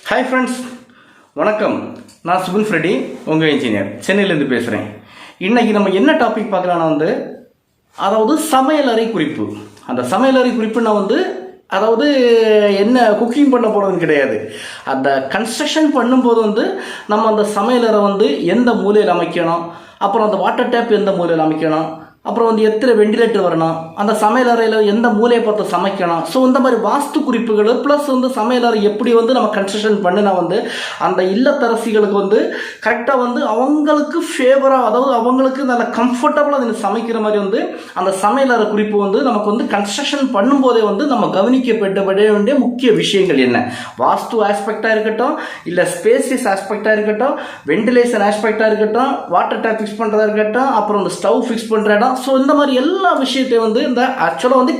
Hi friends, வணக்கம். நான் Subin Freddy, உங்கள் இன்ஜினியர், சென்னையிலேருந்து பேசுகிறேன். இன்றைக்கி நம்ம என்ன டாபிக் பார்க்கலான்னா அதாவது சமையலறை குறிப்பு. அந்த சமையலறை குறிப்புன்னா அதாவது என்ன குக்கிங் பண்ண போகிறதுன்னு கிடையாது. அந்த கன்ஸ்ட்ரக்ஷன் பண்ணும்போது நம்ம அந்த சமையலறை எந்த மூலையில் அமைக்கணும், அப்புறம் அந்த வாட்டர் டேப் எந்த மூலையில் அமைக்கணும், அப்புறம் எத்தனை வெண்டிலேட்டர் வரணும், அந்த சமையலறையில் எந்த மூலையை பார்த்து சமைக்கணும். ஸோ இந்த மாதிரி வாஸ்து குறிப்புகள் ப்ளஸ் சமையலறை எப்படி நம்ம கன்ஸ்ட்ரக்ஷன் பண்ணினா அந்த இல்லத்தரசிகளுக்கு கரெக்டாக அவங்களுக்கு ஃபேவராக, அதாவது அவங்களுக்கு நல்ல கம்ஃபர்டபுளாக அதை சமைக்கிற மாதிரி அந்த சமையலறை குறிப்பு நமக்கு கன்ஸ்ட்ரக்ஷன் பண்ணும்போதே நம்ம கவனிக்கப்பட வேண்டிய முக்கிய விஷயங்கள் என்ன. வாஸ்து ஆஸ்பெக்டாக இருக்கட்டும், இல்லை ஸ்பேசியஸ் ஆஸ்பெக்டாக இருக்கட்டும், வெண்டிலேஷன் ஆஸ்பெக்டாக இருக்கட்டும், வாட்டர் டேப் ஃபிக்ஸ் பண்ணுறதா இருக்கட்டும், அப்புறம் இந்த ஸ்டவ் ஃபிக்ஸ் பண்ணுற இடம். ஸோ இந்த மாதிரி எல்லா விஷயத்தையும் இந்த ஆக்சுவலாக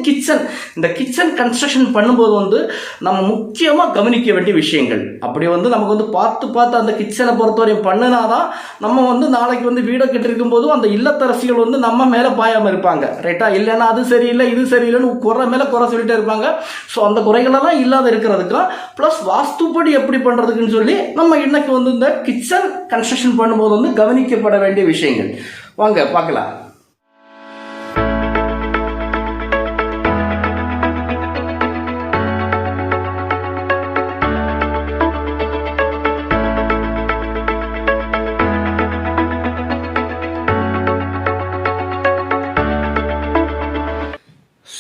கிச்சன் கன்ஸ்ட்ரக்ஷன் பண்ணும்போது நம்ம முக்கியமாக கவனிக்க வேண்டிய விஷயங்கள். அப்படி நமக்கு பார்த்து அந்த கிச்சனை பொறுத்தவரையும் பண்ணினாதான் நம்ம நாளைக்கு வீடை கட்டிருக்கும் போதும் அந்த இல்லத்தரசிகள் நம்ம மேலே பாயாமல் இருப்பாங்க. ரைட்டா? இல்லைன்னா அது சரியில்லை இது சரியில்லைன்னு குறை மேலே குறை சொல்லிட்டே இருப்பாங்க. ஸோ அந்த குறைகளெல்லாம் இல்லாத இருக்கிறதுக்கு ப்ளஸ் வாஸ்துப்படி எப்படி பண்ணுறதுக்குன்னு சொல்லி நம்ம இன்னைக்கு இந்த கிச்சன் கன்ஸ்ட்ரக்ஷன் பண்ணும்போது கவனிக்கப்பட வேண்டிய விஷயங்கள். வாங்க பார்க்கலாம்.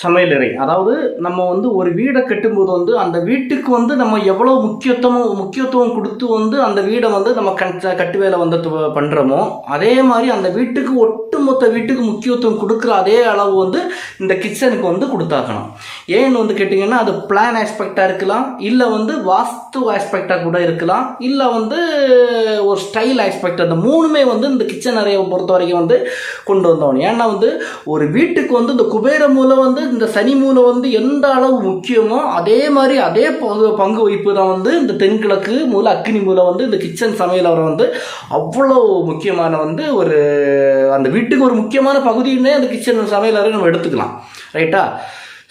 சமையலறை, அதாவது நம்ம ஒரு வீடை கட்டும்போது அந்த வீட்டுக்கு நம்ம எவ்வளோ முக்கியத்துவம் கொடுத்து அந்த வீடை நம்ம கட்டு வேலை பண்ணுறோமோ அதே மாதிரி அந்த வீட்டுக்கு ஒட்டுமொத்த வீட்டுக்கு முக்கியத்துவம் கொடுக்குற அதே அளவு இந்த கிச்சனுக்கு கொடுத்தாக்கணும். ஏன்னு கேட்டிங்கன்னா அது பிளான் ஆஸ்பெக்டாக இருக்கலாம், இல்லை வாஸ்து ஆஸ்பெக்டாக கூட இருக்கலாம், இல்லை ஒரு ஸ்டைல் ஆஸ்பெக்ட். அந்த மூணுமே இந்த கிச்சன் அறையை பொறுத்த வரைக்கும் கொண்டு வந்தோம். ஏன்னா ஒரு வீட்டுக்கு இந்த குபேர மூலம் இந்த சனி மூலம் எந்த அளவு முக்கியமோ அதே மாதிரி அதே பங்கு வைப்பு தான் இந்த தென்கிழக்கு மூலம் அக்னி மூலம் இந்த கிச்சன் சமையலறை அவ்வளோ முக்கியமான ஒரு அந்த வீட்டுக்கு ஒரு முக்கியமான பகுதியுமே அந்த கிச்சன் சமையலறை நம்ம எடுத்துக்கலாம். ரைட்டா?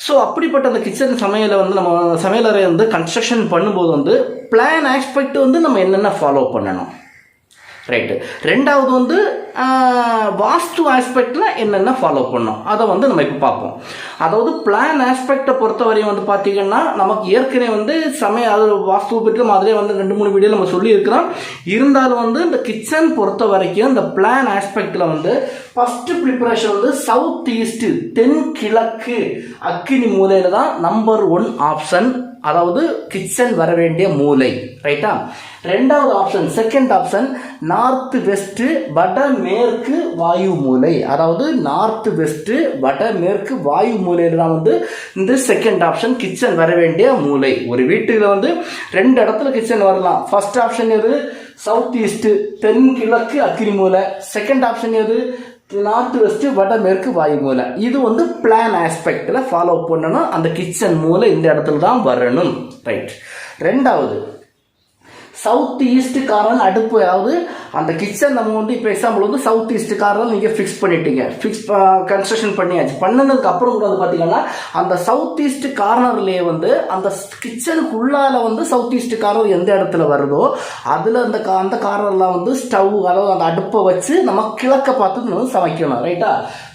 ஸோ அப்படிப்பட்ட அந்த கிச்சன் சமையலை நம்ம சமையலறை கன்ஸ்ட்ரக்ஷன் பண்ணும்போது பிளான் ஆஸ்பெக்ட் நம்ம என்னென்ன ஃபாலோ பண்ணணும். ரைட்டு. ரெண்டாவது வாஸ்து ஆஸ்பெக்டில் என்னென்ன ஃபாலோ பண்ணோம் அதை நம்ம இப்போ பார்ப்போம். அதாவது பிளான் ஆஸ்பெக்டை பொறுத்தவரையும் பார்த்தீங்கன்னா நமக்கு ஏற்கனவே அது வாஸ்து பற்றி மாதிரியே 2-3 வீடியோ நம்ம சொல்லியிருக்கிறோம். இருந்தாலும் இந்த கிச்சன் பொறுத்த வரைக்கும் இந்த பிளான் ஆஸ்பெக்டில் ஃபர்ஸ்ட் ப்ரிப்பரேஷன் சவுத் ஈஸ்ட் தென்கிழக்கு அக்கினி மூலையில் தான் நம்பர் 1 ஆப்ஷன். அதாவது கிச்சன் வர வேண்டிய மூலை. ரைட்டா? ரெண்டாவது option, second option north west வடமேற்கு வாயு மூலை. அதாவது நார்த் வெஸ்ட் வடமேற்கு வாயு மூலையில் தான் இந்த செகண்ட் ஆப்ஷன் கிச்சன் வர வேண்டிய மூலை. ஒரு வீட்டுல 2 இடத்துல கிச்சன் வரலாம். ஃபர்ஸ்ட் ஆப்ஷன் எது? சவுத் ஈஸ்ட் தென்கிழக்கு அக்கினி மூலை. செகண்ட் ஆப்ஷன் எது? நார்த் வெஸ்ட் வடமேற்கு வாயு மூலை. இது பிளான் ஆஸ்பெக்டில் ஃபாலோ பண்ணணும். அந்த கிச்சன் மூலை இந்த இடத்துல தான் வரணும். ரைட். ரெண்டாவது சவுத் ஈஸ்ட் கார்னர் அடுப்பு. அதாவது அந்த கிச்சன் நம்ம இப்போ எக்ஸாம்பிள் சவுத் ஈஸ்ட் கார்னர் நீங்கள் ஃபிக்ஸ் பண்ணிட்டீங்க, கன்ஸ்ட்ரக்ஷன் பண்ணியாச்சு. பண்ணதுக்கு அப்புறம் கூட பார்த்தீங்கன்னா அந்த சவுத் ஈஸ்ட் கார்னர்லேயே அந்த கிச்சனுக்குள்ளால சவுத் ஈஸ்ட் கார்னர் எந்த இடத்துல வருதோ அதில் அந்த கார்னர்லாம் ஸ்டவ், அதாவது அந்த அடுப்பை வச்சு நம்ம கிழக்க பார்த்து சமைக்கணும். ரைட்டா?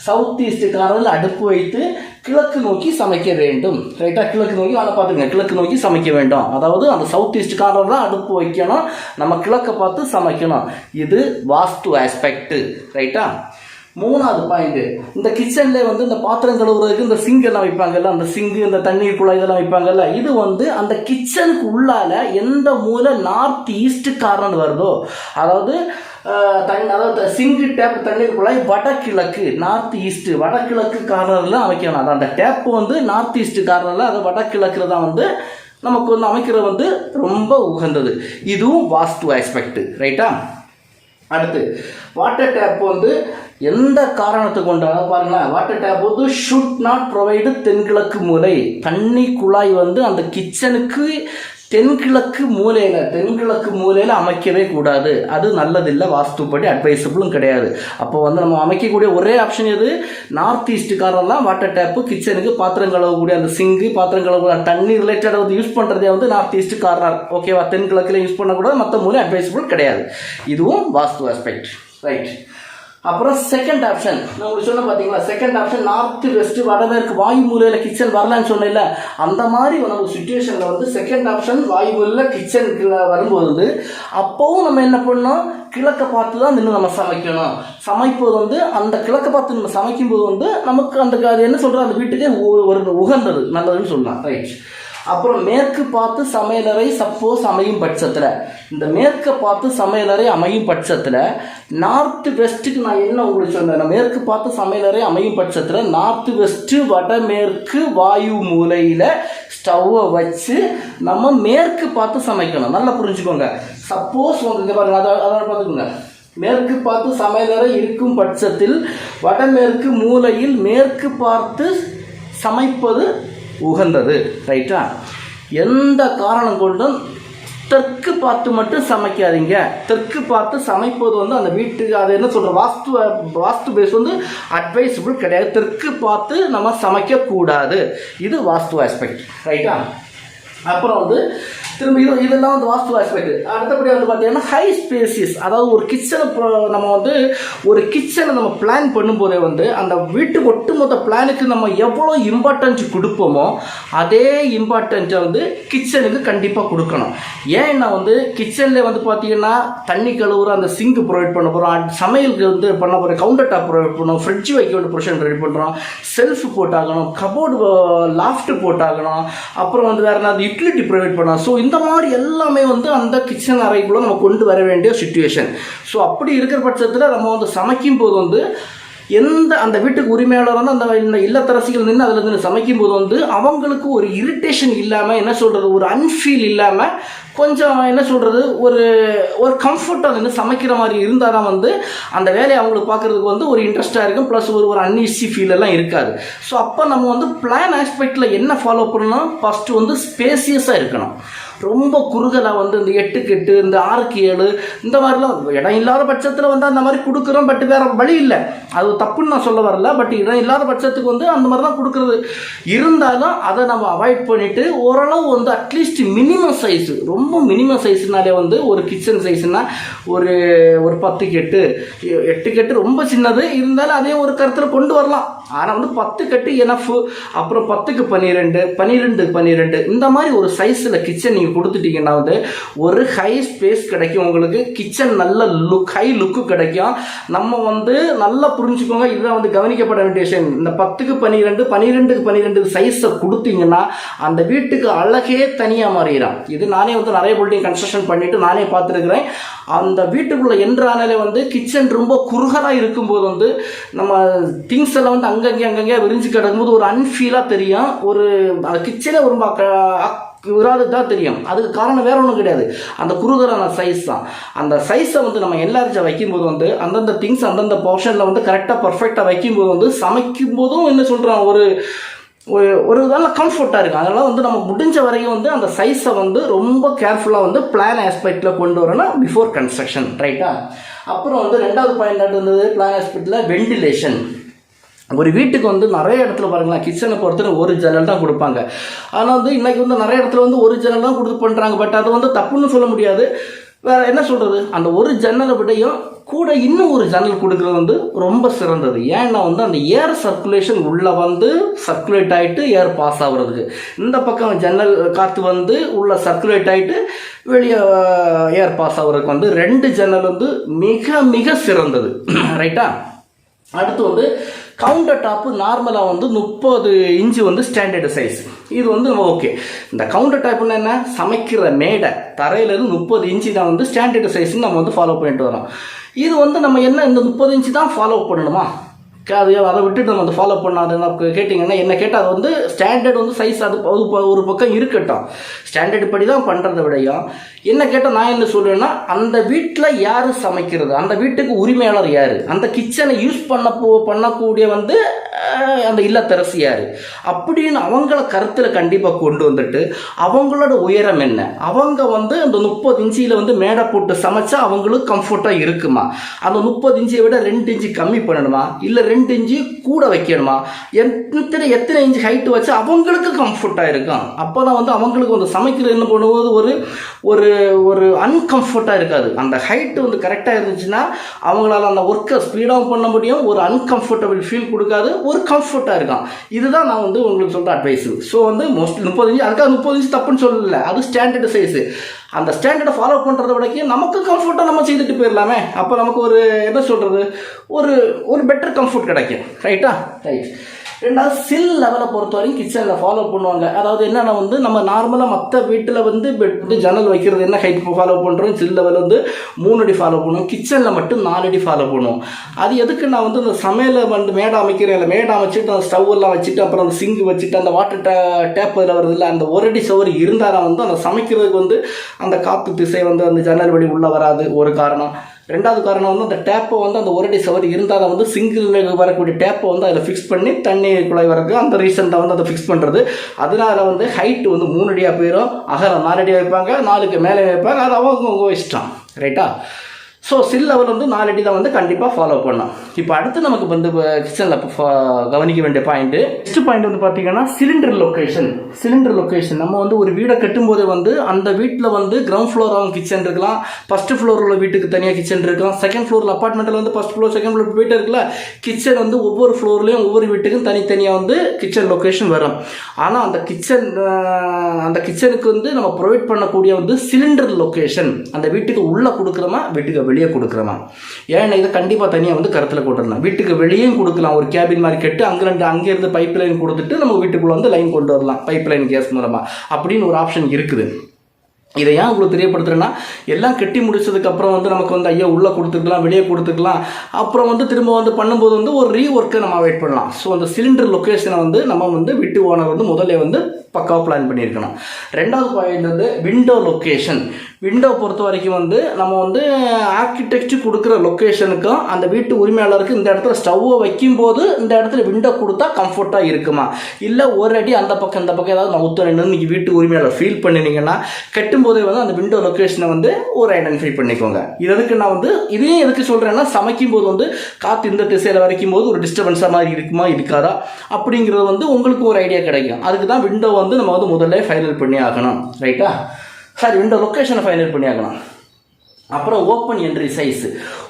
சவுத் ஈஸ்ட் கார்னரில் அடுப்பு வைத்து கிழக்கு நோக்கி சமைக்க வேண்டும். ரைட்டா? கிழக்கு நோக்கி பார்த்துங்க, கிழக்கு நோக்கி சமைக்க வேண்டும். அதாவது அந்த சவுத் ஈஸ்ட் கார்னர் தான் அடுப்பு வைக்கணும், நம்ம கிழக்க பார்த்து சமைக்கணும். இது வாஸ்து ஆஸ்பெக்ட். ரைட்டா? மூணாவது பாயிண்ட், இந்த கிச்சன்ல இந்த பாத்திரம் கழுவுறதுக்கு இந்த சிங்க் எல்லாம் வைப்பாங்கல்ல, அந்த சிங்கு இந்த தண்ணீர் குழாய் இதெல்லாம் வைப்பாங்கல்ல, இது அந்த கிச்சனுக்கு உள்ளால எந்த மூலை நார்த் ஈஸ்ட் கார்னர் வருதோ, அதாவது சிங்கு டேப் தண்ணீர் குழாய் வடகிழக்கு நார்த் ஈஸ்ட் வடகிழக்கு கார்னர்ல அமைக்கணும். அது அந்த டேப் நார்த் ஈஸ்ட் கார்னர்ல அது வடகிழக்குல தான் நமக்கு அமைக்கிறது ரொம்ப உகந்தது. இதுவும் வாஸ்து ஆஸ்பெக்ட். ரைட்டா? அடுத்து வாட்டர் டேப் எந்த காரணத்துக்கு கொண்டு பாருங்களேன், water tape should not provide தென்கிழக்கு மூலை. தண்ணி குழாய் அந்த கிச்சனுக்கு தென்கிழக்கு மூலையில் அமைக்கவே கூடாது. அது நல்லதில்லை, வாஸ்துப்படி அட்வைசபிளும் கிடையாது. அப்போ வந்து நம்ம அமைக்கக்கூடிய ஒரே ஆப்ஷன் எது? நார்த் ஈஸ்ட் காரெல்லாம் வாட்டர் டேப்பு, கிச்சனுக்கு பாத்திரம் கழுவக்கூடிய அந்த சிங்கு, பாத்திரம் கழுவக்கூடிய தண்ணி ரிலேட்டடாக வந்து யூஸ் பண்ணுறதே வந்து நார்த் ஈஸ்ட் கார்னர். ஓகேவா? தென்கிழக்கில் யூஸ் பண்ணக்கூடாது, மற்ற மூலை அட்வைசபிள் கிடையாது. இதுவும் வாஸ்து ஆஸ்பெக்ட். ரைட். அப்புறம் செகண்ட் ஆப்ஷன் நான் உங்களுக்கு சொன்ன பார்த்தீங்களா, செகண்ட் ஆப்ஷன் நார்த் வெஸ்ட் வடமேற்கு வாயு மூலையில் கிச்சன் வரலான்னு சொன்னேன்ல, அந்த மாதிரி நம்ம சுச்சுவேஷனில் வந்து செகண்ட் ஆப்ஷன் வாயு மூலையில் கிச்சனுக்கு வரும்போது வந்து அப்போவும் நம்ம என்ன பண்ணோம், கிழக்க பார்த்து தான் நின்று நம்ம சமைக்கணும். சமைப்பது வந்து அந்த கிழக்க பார்த்து நம்ம சமைக்கும்போது வந்து நமக்கு அந்த அது என்ன சொல்கிறோம், அந்த வீட்டுக்கே ஒரு உகந்தது, நல்லதுன்னு சொல்லலாம். ரைட். அப்புறம் மேற்கு பார்த்து சமையலறை சப்போஸ் அமையும் பட்சத்தில், இந்த மேற்க பார்த்து சமையலறை அமையும் பட்சத்தில் நார்த் வெஸ்ட்டுக்கு நான் என்ன உங்களுக்கு சொன்னேன், மேற்கு பார்த்து சமையலறை அமையும் பட்சத்தில் நார்த் வெஸ்ட்டு வடமேற்கு வாயு மூலையில் ஸ்டவ்வை வச்சு நம்ம மேற்கு பார்த்து சமைக்கணும். நல்லா புரிஞ்சுக்கோங்க. சப்போஸ் உங்களுக்கு பாருங்க, அதை பார்த்துக்கோங்க. மேற்கு பார்த்து சமையலறை இருக்கும் பட்சத்தில் வடமேற்கு மூலையில் மேற்கு பார்த்து சமைப்பது உகந்தது. ரைட்டா? எந்த காரணம் கொண்டும் தெற்கு பார்த்து மட்டும் சமைக்காதீங்க. தெற்கு பார்த்து சமைப்பது வந்து அந்த வீட்டுக்கு அது என்ன சொல்கிற வாஸ்து பேஸ் வந்து அட்வைசபிள் கிடையாது. தெற்கு பார்த்து நம்ம சமைக்கக்கூடாது. இது வாஸ்து ஆஸ்பெக்ட். ரைட்டா? அப்புறம் வந்து திரும்ப இதெல்லாம் வந்து வாஸ்து ஆஸ்பெக்ட். அடுத்தபடி வந்து பார்த்தீங்கன்னா ஹை ஸ்பேசியஸ், அதாவது ஒரு கிச்சனை நம்ம வந்து ஒரு கிச்சனை நம்ம பிளான் பண்ணும்போதே வந்து அந்த வீட்டுக்கு ஒட்டுமொத்த பிளானுக்கு நம்ம எவ்வளோ இம்பார்ட்டன்ஸ் கொடுப்போமோ அதே இம்பார்ட்டன்ஸை வந்து கிச்சனுக்கு கண்டிப்பாக கொடுக்கணும். ஏன்னா வந்து கிச்சனில் வந்து பார்த்தீங்கன்னா தண்ணி கழுவுற அந்த சிங்க் ப்ரொவைட் பண்ண போகிறோம், சமையலுக்கு வந்து பண்ண போகிற கவுண்டர் டாப் ப்ரொவைட் பண்ணுறோம், ஃப்ரிட்ஜ் வைக்க வேண்டிய பொசிஷன் ரெடி பண்ணுறோம், செல்ஃப் போட்டாகணும், கபோர்டு லாஃப்ட் போட்டாகணும், அப்புறம் வந்து வேறு என்ன யூட்டிலிட்டி ப்ரொவைட் பண்ணலாம். ஸோ இந்த மாதிரி எல்லாமே வந்து அந்த கிச்சன் அறைக்குள்ளே நம்ம கொண்டு வர வேண்டிய சுச்சுவேஷன். ஸோ அப்படி இருக்கிற பட்சத்தில் நம்ம வந்து சமைக்கும் போது வந்து அந்த வீட்டுக்கு உரிமையாளர் வந்து அந்த இல்லத்தரசிகள் நின்று அதில் நின்று சமைக்கும் போது வந்து அவங்களுக்கு ஒரு இரிட்டேஷன் இல்லாமல், என்ன சொல்கிறது, ஒரு அன்ஃபீல் இல்லாமல், கொஞ்சம் என்ன சொல்கிறது, ஒரு கம்ஃபர்ட்டாக நின்று சமைக்கிற மாதிரி இருந்தால் தான் வந்து அந்த வேலையை அவங்களுக்கு பார்க்குறதுக்கு வந்து ஒரு இன்ட்ரெஸ்ட்டாக இருக்கும். ப்ளஸ் ஒரு அன்ஈஸி ஃபீல் எல்லாம் இருக்காது. ஸோ அப்போ நம்ம வந்து பிளான் ஆஸ்பெக்டில் என்ன ஃபாலோ பண்ணணும், ஃபஸ்ட்டு வந்து ஸ்பேசியஸாக இருக்கணும். ரொம்ப குறுகலாக வந்து இந்த 8க்கு 8 இந்த 6க்கு 7 இந்த மாதிரிலாம் இடம் இல்லாத பட்சத்தில் வந்து அந்த மாதிரி கொடுக்குறோம். பட் வேறு வழி இல்லை, அது தப்புன்னு நான் சொல்ல வரல. பட் இடம் இல்லாத பட்சத்துக்கு வந்து அந்த மாதிரி தான் கொடுக்குறது. இருந்தாலும் அதை நம்ம அவாய்ட் பண்ணிவிட்டு ஓரளவு வந்து அட்லீஸ்ட் மினிமம் சைஸு, ரொம்ப மினிமம் சைஸ்னாலே வந்து ஒரு கிச்சன் சைஸ்னால் ஒரு 10க்கு 8க்கு 8 ரொம்ப சின்னது இருந்தாலும் அதே ஒரு கருத்தில் கொண்டு வரலாம். ஆனால் வந்து 10க்கு 8 எனஃப். அப்புறம் 10க்கு 12 12க்கு 12 இந்த மாதிரி ஒரு சைஸில் கிச்சன் நீங்கள் கொடுத்துட்டீங்கன்னா வந்து ஒரு ஹை ஸ்பேஸ் கிடைக்கும் உங்களுக்கு. கிச்சன் நல்ல ஹை லுக்கு கிடைக்கும். நம்ம வந்து நல்லா புரிஞ்சுக்கோங்க, இதுதான் வந்து கவனிக்கப்பட வேண்டிய விஷயம். இந்த 10க்கு 12 12க்கு 12 சைஸை கொடுத்தீங்கன்னா அந்த வீட்டுக்கு அழகே தனியாக மாறிடும். இது நானே வந்து நிறைய பில்டிங் கன்ஸ்ட்ரக்ஷன் பண்ணிட்டு நானே பார்த்துருக்கிறேன். அந்த வீட்டுக்குள்ளே என்றாலே வந்து கிச்சன் ரொம்ப குறுகலாக இருக்கும்போது வந்து நம்ம திங்ஸ் எல்லாம் வந்து அங்கங்கே விரிஞ்சு கிடக்கும்போது ஒரு அன்ஃபீலாக தெரியும். அந்த கிச்சனே ரொம்ப தான் தெரியும். அதுக்கு காரணம் வேற ஒன்றும் கிடையாது, அந்த குறுகலான சைஸ் தான். அந்த சைஸை வந்து நம்ம எல்லாரும் வைக்கும்போது வந்து அந்தந்த திங்ஸ் அந்தந்த போர்ஷனில் வந்து கரெக்டாக பர்ஃபெக்டாக வைக்கும்போது வந்து சமைக்கும் போதும் என்ன சொல்கிறோம் ஒரு நல்ல கம்ஃபர்ட்டாக இருக்குது. அதனால் வந்து நம்ம முடிஞ்ச வரைக்கும் வந்து அந்த சைஸை வந்து ரொம்ப கேர்ஃபுல்லாக வந்து பிளான் ஆஸ்பெக்டில் கொண்டு வரணும் பிஃபோர் கன்ஸ்ட்ரக்ஷன். ரைட்டா? அப்புறம் வந்து 2வது பாயிண்ட் இருந்தது பிளான் ஆஸ்பெக்டில் வெண்டிலேஷன். ஒரு வீட்டுக்கு வந்து நிறைய இடத்துல பாருங்களேன், கிச்சனை பொறுத்தவரை ஒரு ஜன்னல் தான் கொடுப்பாங்க. ஆனால் வந்து இன்றைக்கி வந்து நிறைய இடத்துல வந்து ஒரு ஜன்னல் தான் கொடுத்து பண்ணுறாங்க. பட் அது வந்து தப்புன்னு சொல்ல முடியாது. வேறு என்ன சொல்கிறது, அந்த ஒரு ஜன்னலை விடையும் கூட இன்னும் ஒரு ஜன்னல் கொடுக்குறது வந்து ரொம்ப சிறந்தது. ஏன்னா வந்து அந்த ஏர் சர்க்குலேஷன் உள்ளே வந்து சர்க்குலேட் ஆகிட்டு ஏர் பாஸ் ஆகுறதுக்கு, இந்த பக்கம் ஜன்னல் காற்று வந்து உள்ளே சர்க்குலேட் ஆகிட்டு வெளியே ஏர் பாஸ் ஆகுறதுக்கு வந்து 2 ஜன்னல் வந்து மிக மிக சிறந்தது. ரைட்டா? அடுத்து வந்து கவுண்டர் டாப்பு நார்மலாக வந்து 30 இன்ச்சு வந்து ஸ்டாண்டர்டு சைஸ். இது வந்து ஓகே. இந்த கவுண்டர் டாப்னு என்ன, சமைக்கிற மேடை தரையிலேருந்து 30 இன்ச்சு தான் வந்து ஸ்டாண்டர்டு சைஸ்ன்னு நம்ம வந்து ஃபாலோ பண்ணிட்டு வரோம். இது வந்து நம்ம என்ன இந்த 30 இன்ச்சு தான் ஃபாலோ பண்ணணுமா? அதை விட்டுட்டு நம்ம அதை ஃபாலோ பண்ணாதுன்னு கேட்டிங்கன்னா என்ன கேட்டால் அது வந்து ஸ்டாண்டர்ட் வந்து சைஸ் அது ஒரு பக்கம் இருக்கட்டும், ஸ்டாண்டர்டு படி தான் பண்ணுறத விடையும் என்ன கேட்டால் நான் என்ன சொல்லுவேன்னா, அந்த வீட்டில் யார் சமைக்கிறது, அந்த வீட்டுக்கு உரிமையாளர் யார், அந்த கிச்சனை யூஸ் பண்ணக்கூடிய வந்து அந்த இல்லத்தரசி யார் அப்படின்னு அவங்கள கருத்தில் கண்டிப்பாக கொண்டு வந்துட்டு அவங்களோட உயரம் என்ன, அவங்க வந்து அந்த 30 இன்ச்சில் வந்து மேடை போட்டு சமைச்சா அவங்களுக்கு கம்ஃபர்ட்டாக இருக்குமா, அந்த 30 இன்ச்சியை விட 2 இன்ச்சு கம்மி பண்ணணுமா, இல்லை 2 இன்ச்சு கூட வைக்கணுமா, எத்தனை இன்ச்சு ஹைட்டு வச்சு அவங்களுக்கு கம்ஃபர்ட்டாக இருக்கும். அப்போ தான் வந்து அவங்களுக்கு வந்து சமைக்கிறது என்ன பண்ணும்போது ஒரு ஒரு அன்கம்ஃபர்ட்டாக இருக்காது. அந்த ஹைட்டு வந்து கரெக்டாக இருந்துச்சுன்னா அவங்களால அந்த ஒர்க்கை ஸ்பீடாகவும் பண்ண முடியும், ஒரு அன்கம்ஃபர்டபுள் ஃபீல் கொடுக்காது, ஒரு கம்ஃபர்ட்டாக இருக்கும். இதுதான் நான் வந்து உங்களுக்கு சொல்கிற அட்வைஸு. ஸோ வந்து மோஸ்ட்லி 30 இன்ச்சு, அதுக்காக 30 இன்ச்சு தப்புன்னு சொல்லலை, அது ஸ்டாண்டர்டு சைஸு. அந்த ஸ்டாண்டர்டை ஃபாலோ பண்ணுறத விடக்கி நமக்கு கம்ஃபர்ட்டாக நம்ம செய்துட்டு போயிடலாமே. அப்போ நமக்கு ஒரு என்ன சொல்கிறது, ஒரு பெட்டர் கம்ஃபர்ட் கிடைக்கும். ரைட்டா? ரைட். ரெண்டாவது சில் லெவலை பொறுத்த வரைக்கும் கிச்சனில் ஃபாலோ பண்ணுவாங்க. அதாவது என்னென்னா வந்து நம்ம நார்மலாக மற்ற வீட்டில் வந்து பெட் ஜன்னல் வைக்கிறது என்ன ஹைட் ஃபாலோ பண்ணுறோம், சில் லெவல் வந்து 3 அடி ஃபாலோ பண்ணுவோம், கிச்சனில் மட்டும் 4 அடி ஃபாலோ பண்ணுவோம். அது எதுக்கு நான் வந்து இந்த சமையலை வந்து மேடை அமைக்கிறேன், இல்லை மேடை அமைச்சிட்டு அந்த ஸ்டவ் எல்லாம் வச்சுட்டு அப்புறம் அந்த சிங்க் வச்சுட்டு அந்த வாட்டர் டேப் இதில் வருது இல்லை, அந்த 1 அடி சவர் இருந்தால் வந்து அந்த சமைக்கிறதுக்கு வந்து அந்த காற்று திசை வந்து அந்த ஜன்னல் வழி உள்ளே வராது, ஒரு காரணம். ரெண்டாவது காரணம் வந்து அந்த டேப்பை வந்து அந்த 1 அடி சவர் இருந்தால் வந்து சிங்கிள் வரக்கூடிய டேப்பை வந்து அதில் ஃபிக்ஸ் பண்ணி தண்ணி குழாய் வரக்கு அந்த ரீசெண்டாக வந்து அதை ஃபிக்ஸ் பண்ணுறது. அதனால வந்து ஹைட்டு வந்து 3 அடியாக போயிடும், அகலம் 4 அடியாக வைப்பாங்க, 4க்கு மேலே வைப்பாங்க, அது அவங்க இஷ்டம். ரைட்டா? ஸோ சில் லெவல் வந்து 4 அடி தான் வந்து கண்டிப்பாக ஃபாலோ பண்ணலாம். இப்போ அடுத்து நமக்கு வந்து கிச்சனில் கவனிக்க வேண்டிய பாயிண்ட்டு, நெக்ஸ்ட் பாயிண்ட் வந்து பார்த்தீங்கன்னா சிலிண்டர் லொக்கேஷன். சிலிண்டர் லொக்கேஷன் நம்ம வந்து ஒரு வீடை கட்டும்போது வந்து அந்த வீட்டில் வந்து கிரவுண்ட் ஃப்ளோர் அவங்க கிச்சன் இருக்கலாம், ஃபஸ்ட்டு ஃப்ளோர் உள்ள வீட்டுக்கு தனியாக கிச்சன் இருக்கலாம், செகண்ட் ஃப்ளோரில் அப்பார்ட்மெண்ட்டில் வந்து ஃபஸ்ட் ஃப்ளோர் செகண்ட் ஃப்ளோர் வீட்டு இருக்குல்ல, கிச்சன் வந்து ஒவ்வொரு ஃப்ளோர்லேயும் ஒவ்வொரு வீட்டுக்கும் தனித்தனியாக வந்து கிச்சன் லொக்கேஷன் வரும். ஆனால் அந்த கிச்சனுக்கு வந்து நம்ம ப்ரொவைட் பண்ணக்கூடிய வந்து சிலிண்டர் லொக்கேஷன் அந்த வீட்டுக்கு உள்ளே கொடுக்குறோமா வீட்டுக்கு வெளியே கொடுக்குறோமா, ஏன்னா இதை கண்டிப்பாக தனியாக வந்து கருத்தில் கொண்டுடலாம். வீட்டுக்கு வெளியும் கொடுக்கலாம், ஒரு கேபின் மாதிரி கட்டு அங்கேருந்து பைப் லைன் கொடுத்துட்டு நம்ம வீட்டுக்குள்ளே வந்து லைன் கொண்டு வரலாம் பைப் லைன் கேஸ் மூலமாக அப்படின்னு ஒரு ஆப்ஷன் இருக்குது. இதை ஏன் உங்களுக்கு தெரியப்படுத்துறேன்னா, எல்லாம் கட்டி முடிச்சதுக்கப்புறம் வந்து நமக்கு வந்து ஐயோ உள்ளே கொடுத்துக்கலாம் வெளியே கொடுத்துக்கலாம், அப்புறம் வந்து திரும்ப வந்து பண்ணும்போது வந்து ஒரு ரீஒர்க்கை நம்ம அவாய்ட் பண்ணலாம். ஸோ அந்த சிலிண்டர் லொக்கேஷனை வந்து நம்ம வந்து வீட்டு ஓனர் வந்து முதல்ல வந்து பக்காவாக பிளான் பண்ணியிருக்கணும். ரெண்டாவது பாயிண்ட் வந்து விண்டோ லொக்கேஷன். விண்டோ பொறுத்த வரைக்கும் வந்து நம்ம வந்து ஆர்கிடெக்ட் கொடுக்குற லொக்கேஷனுக்கும் அந்த வீட்டு உரிமையாளருக்கு இந்த இடத்துல ஸ்டவ்வை வைக்கும்போது இந்த இடத்துல விண்டோ கொடுத்தா கம்ஃபர்ட்டாக இருக்குமா, இல்லை ஒரு அடி அந்த பக்கம் இந்த பக்கம் ஏதாவது நான் ஊற்றுறேன்னு நீங்கள் வீட்டு உரிமையாளர் ஃபீல் பண்ணினீங்கன்னா கட்டும்போதே வந்து அந்த விண்டோ லொக்கேஷனை வந்து ஒரு ஐடென்டிஃபை பண்ணிக்கோங்க. இது எதுக்கு நான் வந்து இதையும் எதுக்கு சொல்கிறேன்னா, சமைக்கும் போது வந்து காற்று இந்த திசையில் வரைக்கும் போது ஒரு டிஸ்டர்பன்ஸாக மாதிரி இருக்குமா இருக்காதா அப்படிங்கிறது வந்து உங்களுக்கு ஒரு ஐடியா கிடைக்கும். அதுக்கு தான் விண்டோ வந்து நம்ம வந்து முதல்ல ஃபைனல் பண்ணி ஆகணும். ரைட்டா? சாரி, விண்டோ லொக்கேஷனை ஃபைனல் பண்ணி ஆகணும். அப்புறம் ஓப்பன் என்ட்ரி சைஸ்.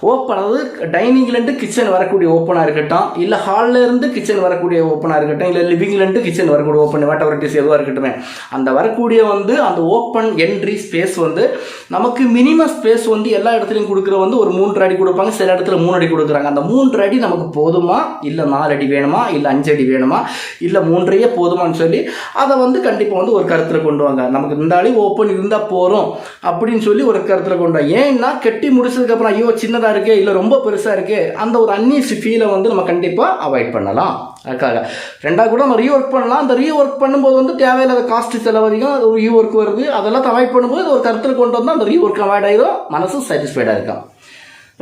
ஓப்பன், அதாவது டைனிங்லேருந்து கிச்சன் வரக்கூடிய ஓப்பனாக இருக்கட்டும், இல்லை ஹால்லேருந்து கிச்சன் வரக்கூடிய ஓப்பனாக இருக்கட்டும், இல்லை லிவிங்லேருந்து கிச்சன் வரக்கூடிய open what ever it is எதுவாக இருக்கட்டுமே, அந்த வரக்கூடிய வந்து அந்த ஓப்பன் என்ட்ரி ஸ்பேஸ் வந்து நமக்கு மினிமம் ஸ்பேஸ் வந்து எல்லா இடத்துலையும் கொடுக்குற வந்து ஒரு 3 அடி கொடுப்பாங்க, சில இடத்துல 3 அடி கொடுக்குறாங்க. அந்த 3 அடி நமக்கு போதுமா, இல்லை 4 அடி வேணுமா, இல்லை 5 அடி வேணுமா, இல்லை 3 போதுமான்னு சொல்லி அதை வந்து கண்டிப்பாக வந்து ஒரு கருத்தில் கொண்டு வாங்க. நமக்கு இந்த அடி ஓப்பன் இருந்தால் போகிறோம் அப்படின்னு சொல்லி ஒரு கருத்தில் கொண்டு வாங்க. ஏன்னா கட்டி முடிச்சதுக்கப்புறம் ஐயோ சின்னதாக இருக்கே இல்லை ரொம்ப பெருசாக இருக்கே அந்த ஒரு அன்ஈஸ் ஃபீலை வந்து நம்ம கண்டிப்பாக அவாய்ட் பண்ணலாம். அதுக்காக ரெண்டாவது கூட நம்ம ரீஒர்க் பண்ணலாம். அந்த ரீஒர்க் பண்ணும்போது வந்து தேவையில்லாத காஸ்ட் செலவதிகம் ரீஒர்க் வருது, அதெல்லாம் அவாய்ட் பண்ணும்போது ஒரு கருத்தில் கொண்டு வந்தால் அந்த ரீஒர்க் அவாய்ட் ஆகிடும், மனசு சாட்டிஸ்ஃபைடாக இருக்கும்.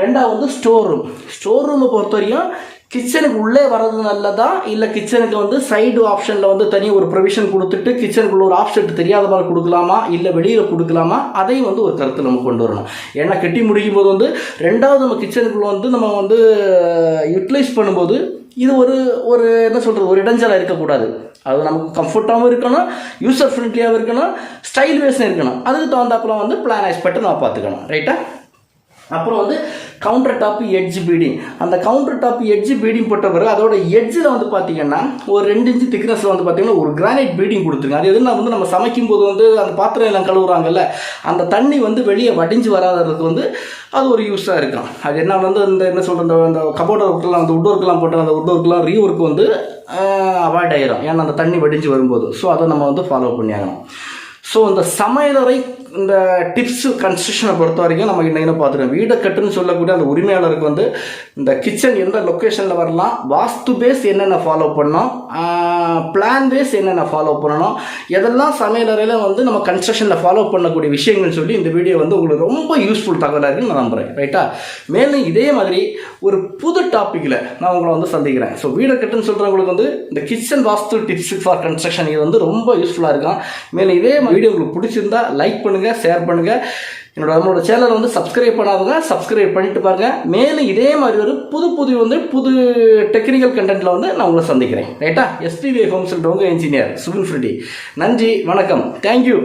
ரெண்டாவது வந்து ஸ்டோர் ரூம். ஸ்டோர் ரூமை பொறுத்த வரைக்கும் கிச்சனுக்கு உள்ளே வர்றது நல்லதா, இல்லை கிச்சனுக்கு வந்து சைடு ஆப்ஷனில் வந்து தனியாக ஒரு ப்ரொவிஷன் கொடுத்துட்டு கிச்சனுக்குள்ள ஒரு ஆப்ஷன் தெரியாத மாதிரி கொடுக்கலாமா, இல்லை வெளியில் கொடுக்கலாமா, அதையும் வந்து ஒரு கருத்தில் நம்ம கொண்டு வரணும். ஏன்னா கட்டி முடிக்கும் போது வந்து ரெண்டாவது நம்ம கிச்சனுக்குள்ளே வந்து நம்ம வந்து யூட்டிலைஸ் பண்ணும்போது இது ஒரு என்ன சொல்கிறது, ஒரு இடைஞ்சலாக இருக்கக்கூடாது. அது நமக்கு கம்ஃபர்ட்டாகவும் இருக்கணும், யூசர் ஃப்ரெண்ட்லியாகவும் இருக்கணும், ஸ்டைல் வேஸும் இருக்கணும். அதுக்கு தகுந்தாப்புல வந்து பிளானைஸ் பட்டு நம்ம பார்த்துக்கணும். ரைட்டா? அப்புறம் வந்து கவுண்டர் டாப் எட்ஜ் பீடிங். அந்த கவுண்டர் டாப் எட்ஜ் பீடிங் போட்ட பிறகு அதோட எட்ஜில் வந்து பார்த்தீங்கன்னா ஒரு 2 இன்ச்சு திக்னஸில் வந்து பார்த்தீங்கன்னா ஒரு கிரானைட் பீடிங் கொடுத்துருங்க. அது எதுனா வந்து நம்ம சமைக்கும் போது வந்து அந்த பாத்திரம் எல்லாம் கழுவுறாங்கல்ல, அந்த தண்ணி வந்து வெளியே வடிஞ்சு வராததுக்கு வந்து அது ஒரு யூஸாக இருக்கும். அது என்ன வந்து இந்த என்ன சொல்கிற அந்த கபோர்ட் ஒர்க்கெலாம் அந்த உட் ஒர்க்கெலாம் போட்டு அந்த உட் ஒர்க்கெலாம் ரீஒர்க் வந்து அவாய்ட் ஆகிடும், ஏன்னா அந்த தண்ணி வடிஞ்சு வரும்போது. ஸோ அதை நம்ம வந்து ஃபாலோ பண்ணி ஆகணும். ஸோ இந்த சமையலறை இந்த டிப்ஸு கன்ஸ்ட்ரக்ஷனை பொறுத்த வரைக்கும் நம்ம என்ன பார்த்துருக்கோம். வீடை கட்டுன்னு சொல்லக்கூடிய அந்த உரிமையாளருக்கு வந்து இந்த கிச்சன் எந்த லொக்கேஷனில் வரலாம், வாஸ்து பேஸ் என்னென்ன ஃபாலோ பண்ணோம், பிளான் பேஸ் என்னென்ன ஃபாலோ பண்ணணும், எதெல்லாம் சமையலறையில் வந்து நம்ம கன்ஸ்ட்ரக்ஷனில் ஃபாலோ பண்ணக்கூடிய விஷயங்கள்னு சொல்லி இந்த வீடியோ வந்து உங்களுக்கு ரொம்ப யூஸ்ஃபுல் தகவலாக இருக்குன்னு நான் நம்புகிறேன். ரைட்டா? மேலும் இதே மாதிரி ஒரு புது டாப்பிக்கில் நான் உங்களை வந்து சந்திக்கிறேன். ஸோ வீடை கட்டுன்னு சொல்கிறவங்களுக்கு வந்து இந்த kitchen vastu tips for construction இது வந்து ரொம்ப யூஸ்ஃபுல்லாக இருக்கும். மேலும் இதே வீடியோ உங்களுக்கு பிடிச்சிருந்தா லைக் பண்ணுங்கள், ஷேர் பண்ணுங்கள். நம்மளோட சேனலை வந்து சப்ஸ்கிரைப் பண்ணாதவங்க சப்ஸ்கிரைப் பண்ணிட்டு பாருங்க. மேலும் இதே மாதிரி ஒரு புது டெக்னிக்கல் கண்டென்ட்ல வந்து நான் உங்களை சந்திக்கிறேன். ரைட்டா? SPV ஹோம்ஸ் உங்க இன்ஜினியர் சுபின் ஃப்ரெடி. நன்றி, வணக்கம், தேங்க்யூ.